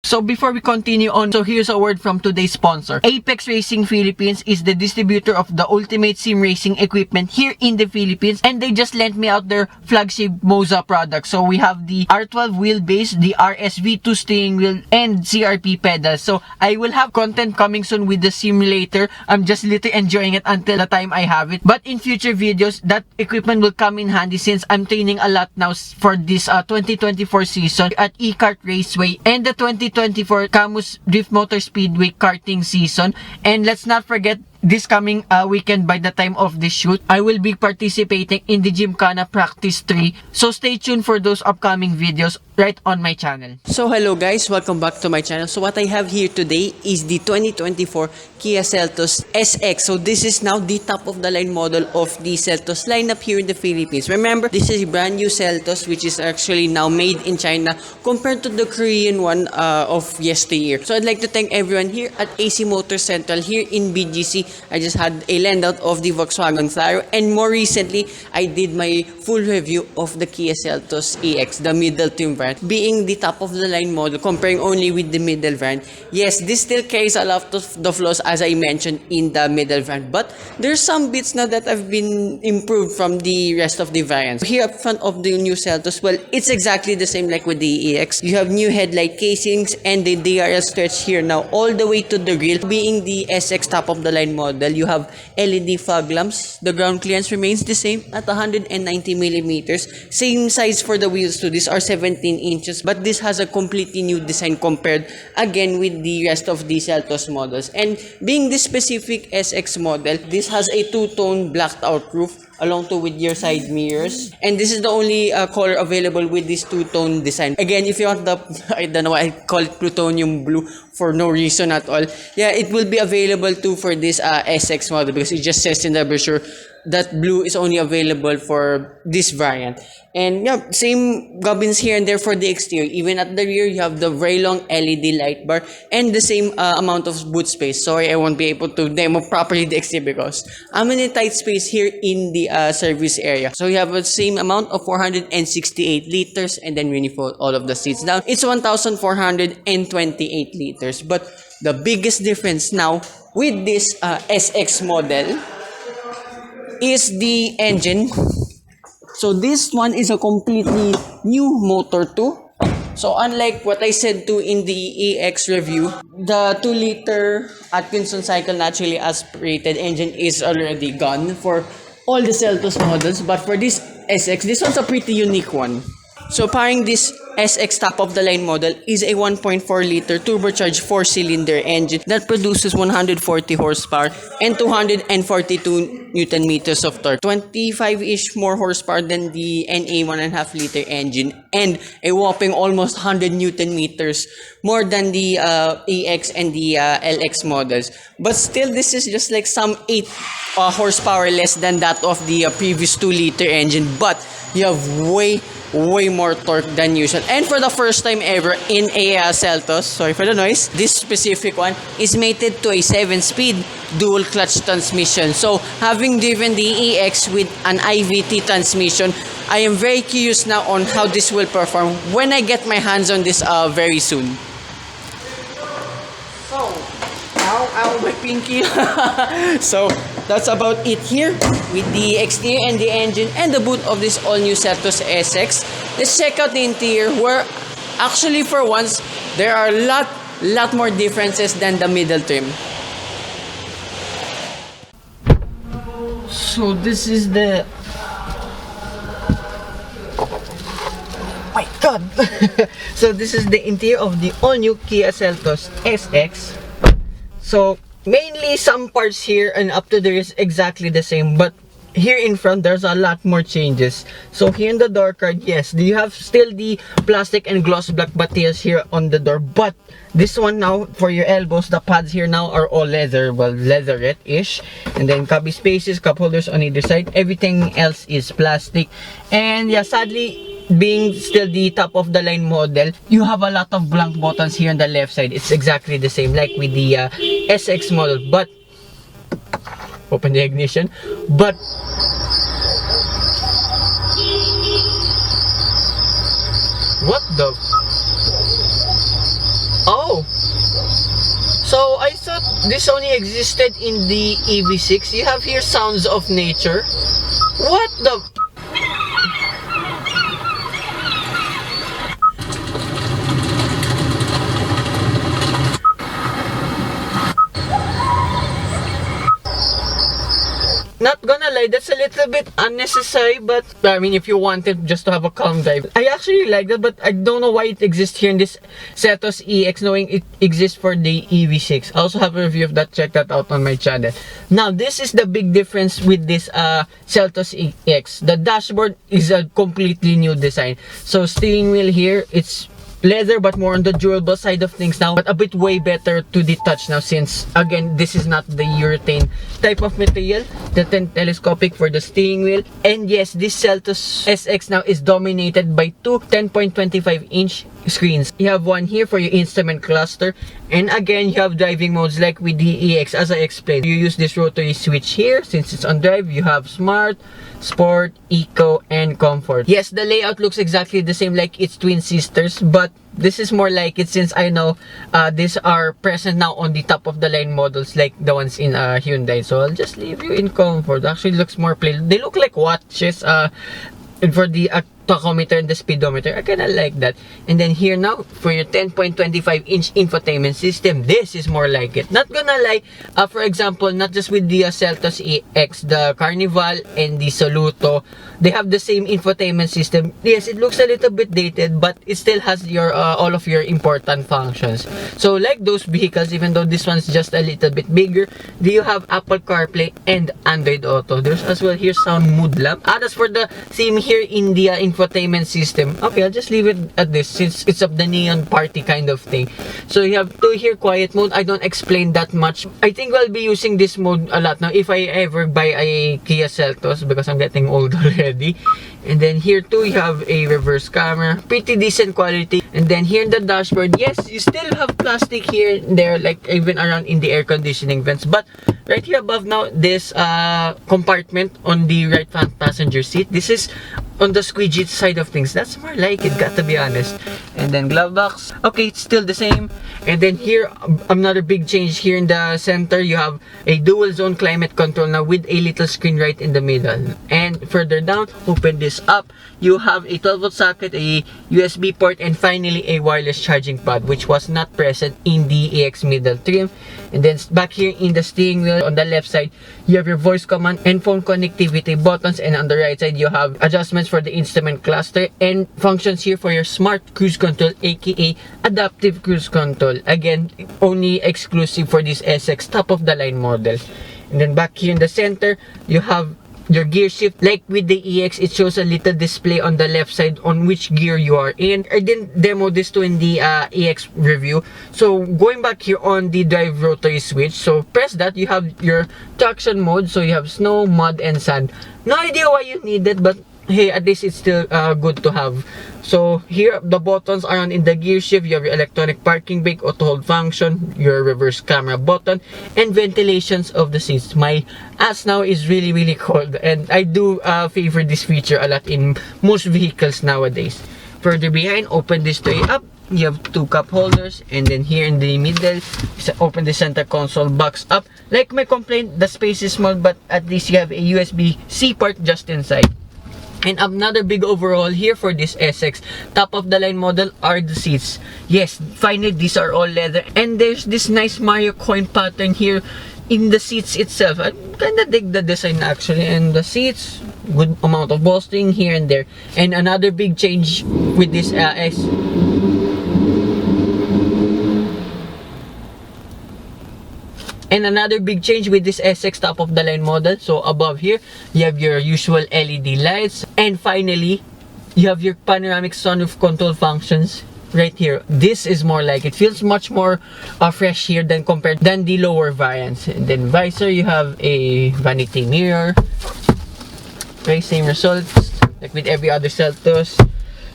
So before we continue on, so here's a word from today's sponsor. Apex Racing Philippines is the distributor of the ultimate sim racing equipment here in the Philippines, and they just lent me out their flagship Moza product. So we have the R12 wheelbase, the RSV2 steering wheel, and CRP pedals. So I will have content coming soon with the simulator. I'm just literally enjoying it until the time I have it. But in future videos, that equipment will come in handy since I'm training a lot now for this 2024 season at E-Kart Raceway and the 2024 Camus Drift Motor Speedway karting season. And let's not forget, this coming weekend, by the time of this shoot, I will be participating in the Gymkhana Practice 3. So stay tuned for those upcoming videos right on my channel. So hello guys, welcome back to my channel. So what I have here today is the 2024 Kia Seltos SX. So this is now the top of the line model of the Seltos lineup here in the Philippines. Remember, this is a brand new Seltos which is actually now made in China compared to the Korean one of yesteryear. So I'd like to thank everyone here at AC Motor Central here in BGC. I just had a lend out of the Volkswagen Flyer, and more recently I did my full review of the Kia Seltos EX, the middle trim variant, being the top of the line model comparing only with the middle variant. Yes, this still carries a lot of the flaws as I mentioned in the middle variant, but there's some bits now that have been improved from the rest of the variants. Here up front of the new Seltos, well, it's exactly the same like with the EX. You have new headlight casings and the DRL stretch here now all the way to the grille. Being the SX top of the line model, you have LED fog lamps. The ground clearance remains the same at 190 millimeters. Same size for the wheels too. These are 17 inches, but this has a completely new design compared again with the rest of the Seltos models. And being this specific SX model, this has a two-tone blacked out roof along to with your side mirrors, and this is the only color available with this two-tone design. Again, if you want the, I don't know why I call it plutonium blue for no reason at all, yeah, it will be available too for this SX model because it just says in the brochure that blue is only available for this variant. And yeah, same gubbins here and there for the exterior. Even at the rear, you have the very long LED light bar and the same amount of boot space. Sorry, I won't be able to demo properly the exterior because I'm in a tight space here in the service area. So you have the same amount of 468 liters, and then when you fold all of the seats down, it's 1,428 liters. But the biggest difference now with this SX model is the engine. So this one is a completely new motor too. So unlike what I said too in the EX review, the 2-liter Atkinson cycle naturally aspirated engine is already gone for all the Seltos models, but for this SX, this one's a pretty unique one. So powering this SX top of the line model is a 1.4-liter turbocharged 4-cylinder engine that produces 140 horsepower and 242 Newton meters of torque, 25-ish more horsepower than the NA 1.5-liter engine, and a whopping almost 100 Newton meters more than the EX and the LX models. But still, this is just like some 8 horsepower less than that of the previous 2-liter engine, but you have way more torque than usual. And for the first time ever in a Seltos, sorry for the noise, this specific one is mated to a 7-speed dual clutch transmission. So having driven the EX with an IVT transmission, I am very curious now on how this will perform when I get my hands on this very soon. So, ow, my pinky. So that's about it here with the exterior and the engine and the boot of this all-new Seltos SX. Let's check out the interior, where actually for once there are a lot more differences than the middle trim. So this is the, my god. So this is the interior of the all-new Kia Seltos SX. So mainly some parts here and up to there is exactly the same, but here in front there's a lot more changes. So here in the door card, yes, you have still the plastic and gloss black materials here on the door, but this one now for your elbows, the pads here now are all leather, well, leatherette-ish, and then cubby spaces, cup holders on either side, everything else is plastic. And yeah, sadly, being still the top of the line model, you have a lot of blank buttons here on the left side. It's exactly the same like with the SX model, but open the ignition, but what the, oh So I thought this only existed in the EV6. You have here sounds of nature. What the? Not gonna lie, that's a little bit unnecessary, but I mean, if you wanted just to have a calm drive, I actually like that, but I don't know why it exists here in this Seltos EX, knowing it exists for the EV6. I also have a review of that, check that out on my channel. Now, this is the big difference with this Seltos EX. The dashboard is a completely new design. So, steering wheel here, it's leather but more on the durable side of things now, but a bit way better to the touch now, since again this is not the urethane type of material. The telescopic for the steering wheel, and yes, this Seltos SX now is dominated by two 10.25-inch screens. You have one here for your instrument cluster, and again you have driving modes like with the EX. As I explained, you use this rotary switch here. Since it's on drive, you have smart, sport, eco, and comfort. Yes, the layout looks exactly the same like its twin sisters, but this is more like it, since I know these are present now on the top of the line models like the ones in Hyundai. So I'll just leave you in comfort. Actually looks more plain. They look like watches, and for the tachometer and the speedometer, I kinda like that. And then here now, for your 10.25-inch infotainment system, this is more like it. Not gonna lie, for example, not just with the Seltos EX, the Carnival and the Soluto, they have the same infotainment system. Yes, it looks a little bit dated, but it still has your all of your important functions. So like those vehicles, even though this one's just a little bit bigger, do you have Apple CarPlay and Android Auto. There's as well here sound mood lamp. As for the theme here in the infotainment system, okay, I'll just leave it at this since it's of the neon party kind of thing. So you have two here, quiet mode. I don't explain that much. I think I'll be using this mode a lot now if I ever buy a Kia Seltos, because I'm getting old already. And then here too, you have a reverse camera, pretty decent quality. And then here in the dashboard, yes, you still have plastic here and there, like even around in the air conditioning vents. But right here above now, this compartment on the right front passenger seat, this is on the squeegee side of things. That's more like it, got to be honest. And then glove box, okay, it's still the same. And then here, another big change here in the center, you have a dual zone climate control now with a little screen right in the middle. And further down, open this up, you have a 12-volt socket, a USB port, and finally a wireless charging pad, which was not present in the EX middle trim. And then back here in the steering wheel on the left side, you have your voice command and phone connectivity buttons, and on the right side you have adjustments for the instrument cluster and functions here for your smart cruise control, aka adaptive cruise control. Again, only exclusive for this SX top of the line model. And then back here in the center, you have your gear shift. Like with the EX, it shows a little display on the left side on which gear you are in. I didn't demo this too in the EX review. So going back here on the drive rotary switch, so press that, you have your traction mode. So you have snow, mud, and sand. No idea why you need it, but hey, at least it's still good to have. So here, the buttons are on in the gear shift. You have your electronic parking brake, auto hold function, your reverse camera button, and ventilations of the seats. My ass now is really cold, and I do favor this feature a lot in most vehicles nowadays. Further behind, open this tray up. You have two cup holders, and then here in the middle, open the center console box up. Like my complaint, the space is small, but at least you have a USB-C port just inside. And another big overhaul here for this SX top of the line model are the seats. Yes, finally these are all leather, and there's this nice Mario coin pattern here in the seats itself. I kinda dig the design actually, and the seats, good amount of bolstering here and there. And another big change with this SX top of the line model. So above here, you have your usual LED lights, and finally, you have your panoramic sunroof control functions right here. This is more like it feels much more fresh here than the lower variants. And then visor, you have a vanity mirror. Okay, same results like with every other Seltos.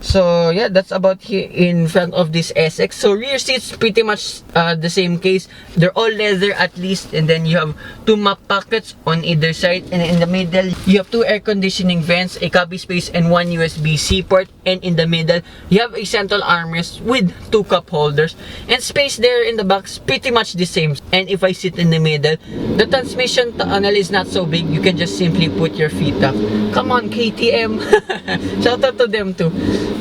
So yeah, that's about here in front of this SX. So rear seats pretty much the same case. They're all leather at least, and then you have 2 map pockets on either side, and in the middle you have 2 air conditioning vents, a cubby space, and 1 USB-C port. And in the middle you have a central armrest with 2 cup holders, and space there in the back is pretty much the same. And if I sit in the middle, the transmission tunnel is not so big. You can just simply put your feet up. Come on, KTM. Shout out to them too.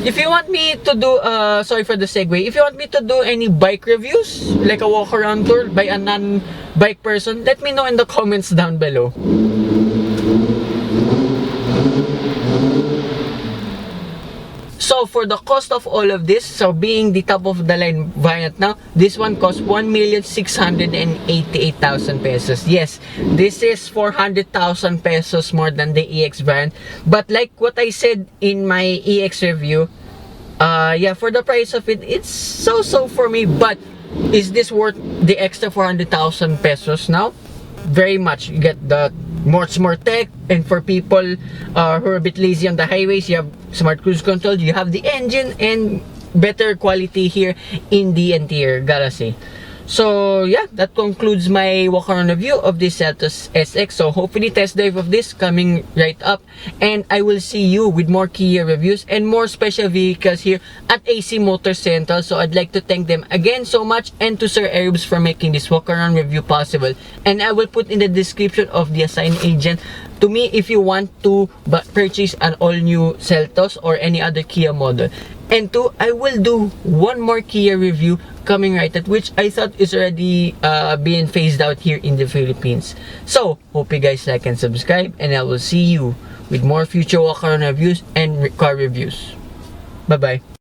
If you want me to do sorry for the segue, if you want me to do any bike reviews, like a walk around tour by a non-bike person, let me know in the comments down below. So for the cost of all of this, so being the top of the line variant now, this one costs 1,688,000 pesos. Yes, this is 400,000 pesos more than the EX variant. But like what I said in my EX review, yeah, for the price of it, it's so for me. But is this worth the extra 400,000 pesos now? Very much. You get the much more tech, and for people who are a bit lazy on the highways, you have smart cruise control, you have the engine, and better quality here in the interior, gotta say. So yeah, that concludes my walk around review of this Seltos SX. So hopefully test drive of this coming right up, and I will see you with more Kia reviews and more special vehicles here at AC Motor Central. So I'd like to thank them again so much, and to Sir Arabs for making this walk around review possible. And I will put in the description of the assigned agent to me if you want to purchase an all new Seltos or any other Kia model. And 2, I will do one more Kia review coming right at, which I thought is already being phased out here in the Philippines. So hope you guys like and subscribe, and I will see you with more future walk around reviews and car reviews. Bye bye.